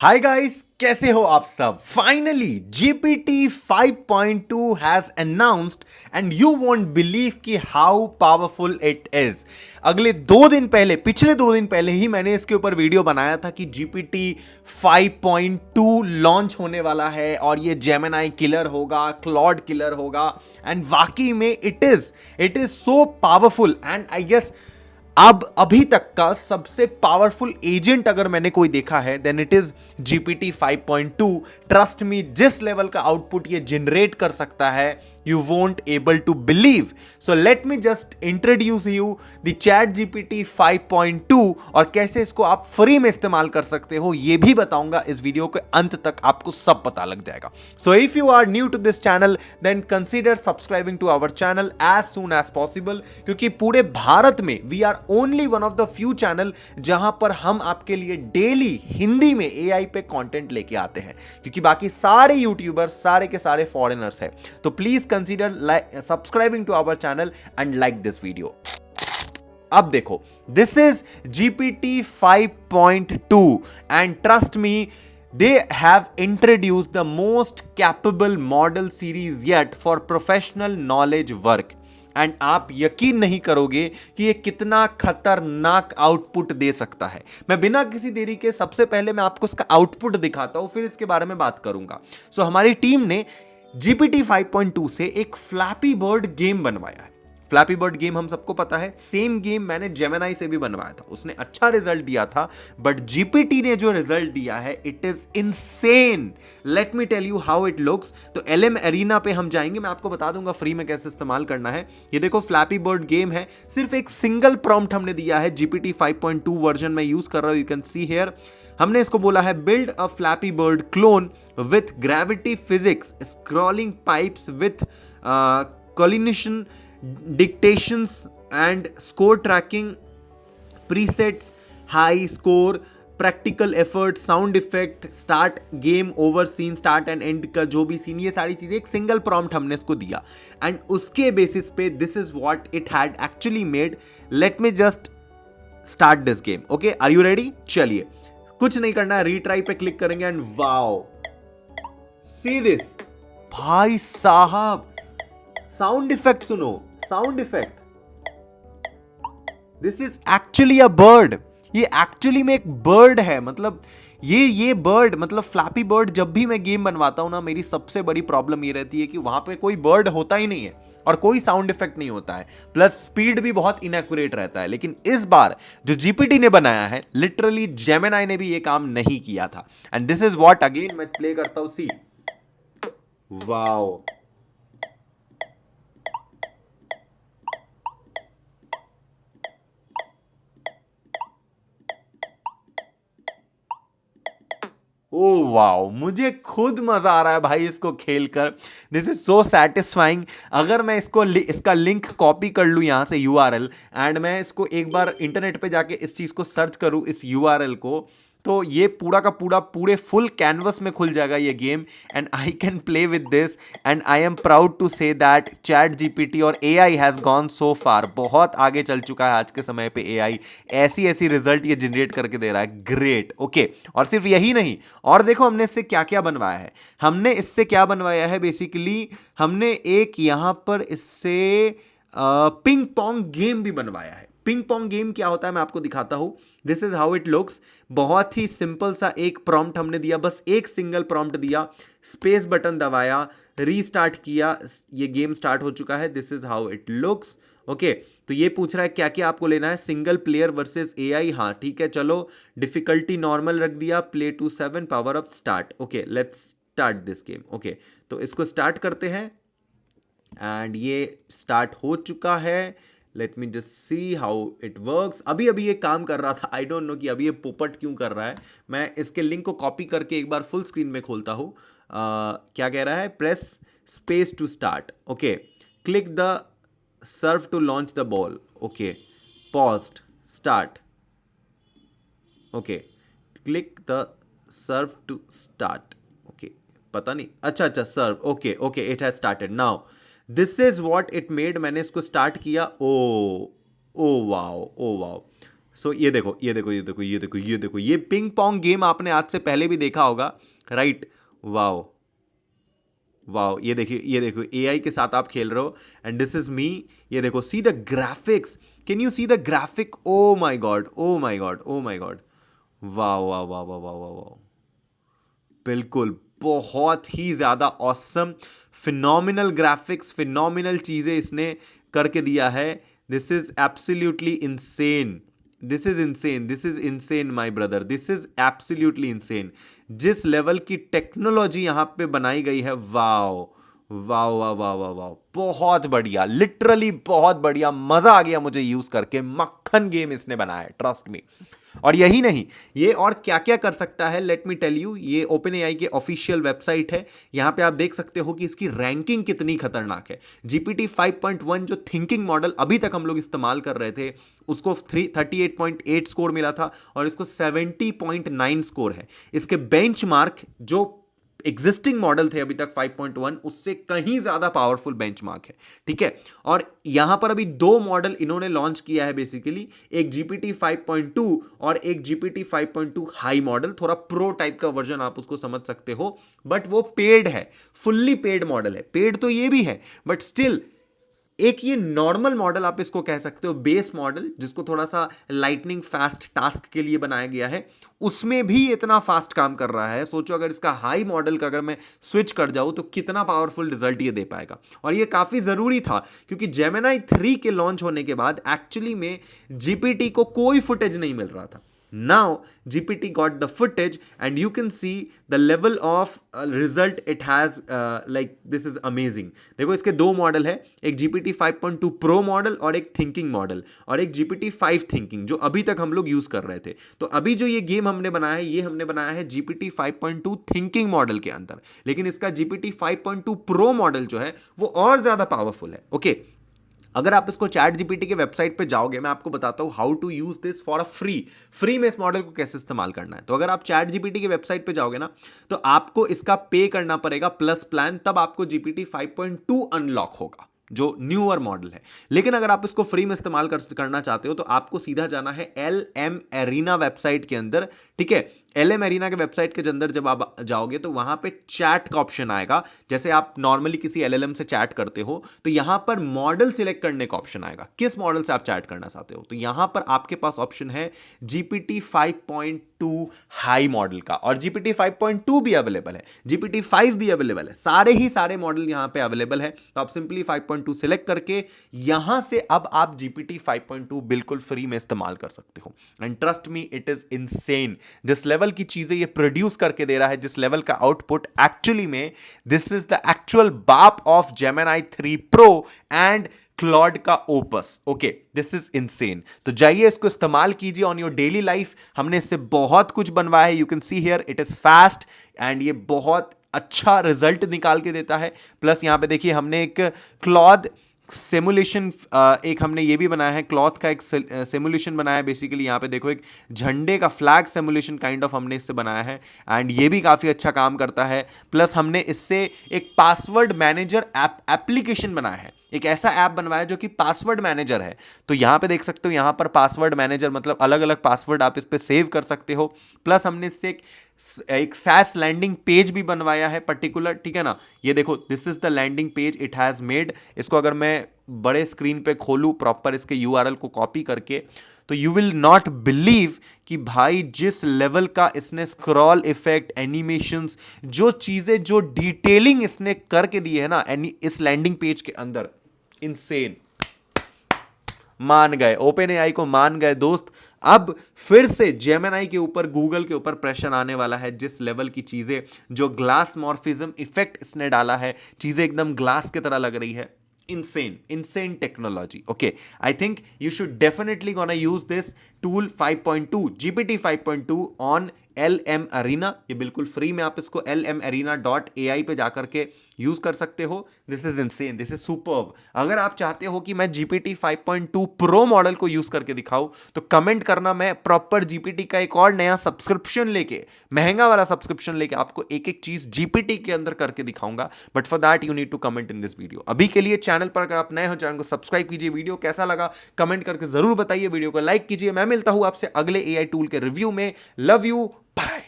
Hi guys, कैसे हो आप सब। Finally GPT 5.2 has announced and you won't believe कि हाउ पावरफुल इट इज। पिछले 2 दिन पहले ही मैंने इसके ऊपर वीडियो बनाया था कि जीपीटी 5.2 लॉन्च होने वाला है और ये जेमिनाई किलर होगा, क्लॉड किलर होगा। एंड वाकई में it is so powerful and I guess अब अभी तक का सबसे पावरफुल एजेंट अगर मैंने कोई देखा है then it is GPT 5.2। Trust me, जिस लेवल का आउटपुट ये जनरेट कर सकता है you won't able to believe. So let me just introduce you the chat GPT 5.2 और कैसे इसको आप फ्री में इस्तेमाल कर सकते हो ये भी बताऊंगा। इस वीडियो के अंत तक आपको सब पता लग जाएगा। So if you are new to this channel then consider subscribing to our channel as soon as possible, क्योंकि पूरे भारत में we are only one of the few channel जहां पर हम आपके लिए डेली हिंदी में एआई पे कंटेंट लेके आते हैं, क्योंकि बाकी सारे यूट्यूबर्स सारे के सारे फॉरेनर्स हैं। तो please consider subscribing to our channel and like this video. अब देखो, this is GPT 5.2 and trust me they have introduced the most capable model series yet for professional knowledge work। And आप यकीन नहीं करोगे कि ये कितना खतरनाक आउटपुट दे सकता है। मैं बिना किसी देरी के सबसे पहले मैं आपको इसका आउटपुट दिखाता हूं, फिर इसके बारे में बात करूंगा। सो हमारी टीम ने जीपीटी 5.2 से एक फ्लैपी बर्ड गेम बनवाया है। फ्लैपी बर्ड गेम हम सबको पता है, सेम गेम मैंने जेमिनाई से भी बनवाया था, उसने अच्छा रिजल्ट दिया था। बट जीपीटी ने जो रिजल्ट दिया है it is insane. Let me tell you how it looks. तो एलएम एरिना पे हम जाएंगे, मैं आपको बता दूंगा फ्री में कैसे इस्तेमाल करना है। ये देखो फ्लैपी बर्ड गेम है, सिर्फ एक सिंगल प्रॉम्प्ट हमने दिया है। जीपीटी 5.2 वर्जन में यूज कर रहा हूं, यू कैन सी हियर। हमने इसको बोला है build a flappy bird clone with gravity physics scrolling pipes with collision dictations and score tracking presets, high score, practical effort, sound effect, start game, over scene, start end end का जो भी scene, ये सारी चीजें एक single prompt हमने इसको दिया एंड उसके बेसिस पे this is what it had actually made. Let me just start this game. Okay, are you ready? चलिए, कुछ नहीं करना है, रीट्राई पे क्लिक करेंगे एंड वाओ, सी दिस भाई साहब, साउंड इफेक्ट सुनो, sound effect. This is actually a bird. ये एक्चुअली में एक बर्ड है। मतलब ये बर्ड, मतलब फ्लैपी बर्ड, जब भी मैं गेम बनवाता हूं ना मेरी सबसे बड़ी प्रॉब्लम ये रहती है कि वहां पे कोई बर्ड होता ही नहीं है और कोई साउंड इफेक्ट नहीं होता है, प्लस स्पीड भी बहुत इनएक्यूरेट रहता है। लेकिन इस बार जो जीपीटी ने बनाया है, लिटरली जेमिनाई ने भी ये काम नहीं किया था। And this is what, again मैं प्ले करता हूं, सी वाओ। ओ वाओ, मुझे खुद मजा आ रहा है भाई इसको खेलकर। This is so satisfying. अगर मैं इसका लिंक कॉपी कर लूं यहां से यूआरएल एंड मैं इसको एक बार इंटरनेट पे जाके इस चीज को सर्च करूं, इस यूआरएल को, तो ये पूरा का पूरा पूरे फुल कैनवस में खुल जाएगा ये game and I can play with this. And I am proud to say that chat GPT और AI has gone so far. बहुत आगे चल चुका है आज के समय पे एआई। ऐसी ऐसी रिजल्ट ये जनरेट करके दे रहा है, ग्रेट। ओके, और सिर्फ यही नहीं, और देखो हमने इससे क्या क्या बनवाया है। हमने इससे क्या बनवाया है, बेसिकली हमने एक यहां पर इससे पिंग पोंग गेम भी बनवाया है। पिंग पोंग गेम क्या होता है मैं आपको दिखाता हूं। This is how it looks. बहुत ही सिंपल सा एक प्रॉम्प्ट हमने दिया, बस एक सिंगल प्रॉम्प्ट दिया, स्पेस बटन दबाया, रीस्टार्ट किया, ये गेम स्टार्ट हो चुका है। This is how it looks. Okay, तो ये पूछ रहा है क्या क्या आपको लेना है, सिंगल प्लेयर वर्सेस एआई। हाँ ठीक है, चलो डिफिकल्टी नॉर्मल रख दिया, play to 7, power up, start. Okay, let's start this game. Okay, तो इसको स्टार्ट करते हैं एंड ये स्टार्ट हो चुका है। Late me just see how it works. अभी अभी ये काम कर रहा था, आई डोंट नो कि अभी ये पोपट क्यों कर रहा है। मैं इसके लिंक को कॉपी करके एक बार फुल स्क्रीन में खोलता हूँ। क्या कह रहा है, press space to start. Okay, click the serve to launch the ball. Okay, paused, start. Okay, click the serve to start. Okay, पता नहीं, अच्छा serve. Okay okay, it has started now. This is what it made. मैंने इसको start किया, oh wow, oh wow. सो ये देखो ये देखो ये देखो ये देखो ये देखो, ये पिंग पोंग गेम आपने आज से पहले भी देखा होगा, राइट? वाओ वाओ, ये देखिए ये देखो, एआई के साथ आप खेल रहे हो एंड दिस इज मी। ये देखो, see the graphics, can you see the graphic? Oh my God, oh my God, oh my God, wow wow wow wow wow wow wow, बिल्कुल बहुत ही ज्यादा ऑसम, फिनोमिनल ग्राफिक्स, फिनोमिनल चीजें इसने करके दिया है। This is absolutely insane, this is insane, this is insane my brother, this is absolutely insane. जिस level की टेक्नोलॉजी यहां पे बनाई गई है, wow wow wow wow wow wow, बहुत बढ़िया, लिटरली बहुत बढ़िया, मजा आ गया मुझे यूज करके। मक्खन गेम इसने बनाया है, ट्रस्ट मी। और यही नहीं, ये और क्या क्या कर सकता है, लेट मी टेल यू। ये ओपन एआई के ऑफिशियल वेबसाइट है, यहां पे आप देख सकते हो कि इसकी रैंकिंग कितनी खतरनाक है। जीपीटी 5.1 जो थिंकिंग मॉडल अभी तक हम लोग इस्तेमाल कर रहे थे, उसको 38.8 स्कोर मिला था और इसको 70.9 स्कोर है। इसके बेंचमार्क जो एग्जिस्टिंग मॉडल थे अभी तक 5.1, उससे कहीं ज्यादा पावरफुल बेंचमार्क है, ठीक है। और यहां पर अभी दो मॉडल इन्होंने लॉन्च किया है बेसिकली, एक जीपीटी 5.2 और एक जीपीटी 5.2 हाई मॉडल, थोड़ा प्रो टाइप का वर्जन आप उसको समझ सकते हो, बट वो पेड है, फुल्ली पेड मॉडल है। पेड तो ये भी है, बट स्टिल एक ये नॉर्मल मॉडल आप इसको कह सकते हो, बेस मॉडल, जिसको थोड़ा सा लाइटनिंग फास्ट टास्क के लिए बनाया गया है, उसमें भी इतना फास्ट काम कर रहा है। सोचो अगर इसका हाई मॉडल का अगर मैं स्विच कर जाऊं तो कितना पावरफुल रिजल्ट ये दे पाएगा। और ये काफी जरूरी था, क्योंकि जेमिनी 3 के लॉन्च होने के बाद एक्चुअली में जीपीटी को कोई फुटेज नहीं मिल रहा था। Now GPT got the footage and you can see the level of result it has, like this is amazing। देखो इसके दो मॉडल है, एक GPT 5.2 Pro मॉडल और एक थिंकिंग मॉडल, और एक GPT 5 थिंकिंग जो अभी तक हम लोग यूज कर रहे थे। तो अभी जो ये गेम हमने बनाया है, ये हमने बनाया है GPT 5.2 थिंकिंग मॉडल के अंदर, लेकिन इसका GPT 5.2 Pro मॉडल जो है वो और ज्यादा पावरफुल है। ओके, अगर आप इसको चैट जीपीटी के वेबसाइट पे जाओगे, मैं आपको बताता हूं how to use this for a free में इस मॉडल को कैसे इस्तेमाल करना है। तो अगर आप चैट जीपीटी के वेबसाइट पे जाओगे ना, तो आपको इसका पे करना पड़ेगा प्लस प्लान, तब आपको जीपीटी 5.2 अनलॉक होगा, जो न्यूअर मॉडल है। लेकिन अगर आप इसको फ्री में इस्तेमाल करना चाहते हो, तो आपको सीधा जाना है LM एरिना वेबसाइट के अंदर, ठीक है। LM एरिना के वेबसाइट के अंदर जब आप जाओगे तो वहां पे चैट का ऑप्शन आएगा, जैसे आप नॉर्मली किसी LLM से चैट करते हो, तो यहां पर मॉडल सिलेक्ट करने का ऑप्शन आएगा, किस मॉडल से आप चैट करना चाहते हो। तो यहां पर आपके पास ऑप्शन है GPT 5.2 हाई मॉडल का, और GPT 5.2 भी अवेलेबल है, GPT 5 भी अवेलेबल है, सारे ही सारे मॉडल यहां पे अवेलेबल है। तो आप सिंपली 5.2 सिलेक्ट करके यहां से अब आप GPT 5.2 बिल्कुल फ्री में इस्तेमाल कर सकते हो। And trust me, it is insane जिस लेवल की चीजें ये प्रोड्यूस करके दे रहा है, जिस लेवल का आउटपुट, एक्चुअली में दिस इज द एक्चुअल बाप of Gemini 3 pro and Claude का Opus. Okay, this is insane. तो जाइए इसको इस्तेमाल कीजिए ऑन योर डेली लाइफ। हमने इससे बहुत कुछ बनवाया है, you can see here it is fast and ये बहुत अच्छा रिजल्ट निकाल के देता है। प्लस यहां पे देखिए हमने एक क्लॉथ सिमुलेशन, एक हमने ये भी बनाया है, क्लॉथ का एक सिमुलेशन बनाया है बेसिकली। यहाँ पे देखो एक झंडे का फ्लैग सिमुलेशन काइंड ऑफ हमने इससे बनाया है, एंड ये भी काफ़ी अच्छा काम करता है। प्लस हमने इससे एक पासवर्ड मैनेजर एप्लीकेशन बनाया है, एक ऐसा ऐप बनवाया जो कि पासवर्ड मैनेजर है। तो यहाँ पे देख सकते हो, यहाँ पर पासवर्ड मैनेजर मतलब अलग अलग पासवर्ड आप इस पे सेव कर सकते हो। प्लस हमने इससे एक SaaS लैंडिंग पेज भी बनवाया है पर्टिकुलर, ठीक है ना। ये देखो, this is the landing page it has made. इसको अगर मैं बड़े स्क्रीन पे खोलूं प्रॉपर इसके URL को कॉपी करके, तो यू विल नॉट बिलीव कि भाई जिस लेवल का इसने स्क्रॉल इफेक्ट, एनिमेशंस, जो चीजें, जो डिटेलिंग इसने करके दी है ना इस लैंडिंग पेज के अंदर, इनसेन। मान गए, ओपन एआई को मान गए दोस्त। अब फिर से जेमिनी के ऊपर, गूगल के ऊपर प्रेशर आने वाला है। जिस लेवल की चीजें, जो ग्लास मॉर्फिज्म इफेक्ट इसने डाला है, चीजें एकदम ग्लास की तरह लग रही है। insane technology। Okay, I think you should definitely gonna use this tool 5.2 GPT 5.2 on LM Arena। ये बिल्कुल फ्री में आप इसको lmarena.ai पे जाकर के यूज कर सकते हो। This is insane, this is superb. अगर आप चाहते हो कि मैं GPT 5.2 प्रो मॉडल को यूज करके दिखाऊं तो कमेंट करना, मैं प्रॉपर GPT का एक और नया सब्सक्रिप्शन लेके, महंगा वाला सब्सक्रिप्शन लेके आपको एक एक चीज GPT के अंदर करके दिखाऊंगा। But for that you need to comment in this video. अभी के लिए चैनल पर अगर आप नए हो, चैनल को सब्सक्राइब कीजिए। वीडियो कैसा लगा कमेंट करके जरूर बताइए, वीडियो को लाइक कीजिए। मैं मिलता हूं आपसे अगले AI टूल के रिव्यू में। Love you, bye.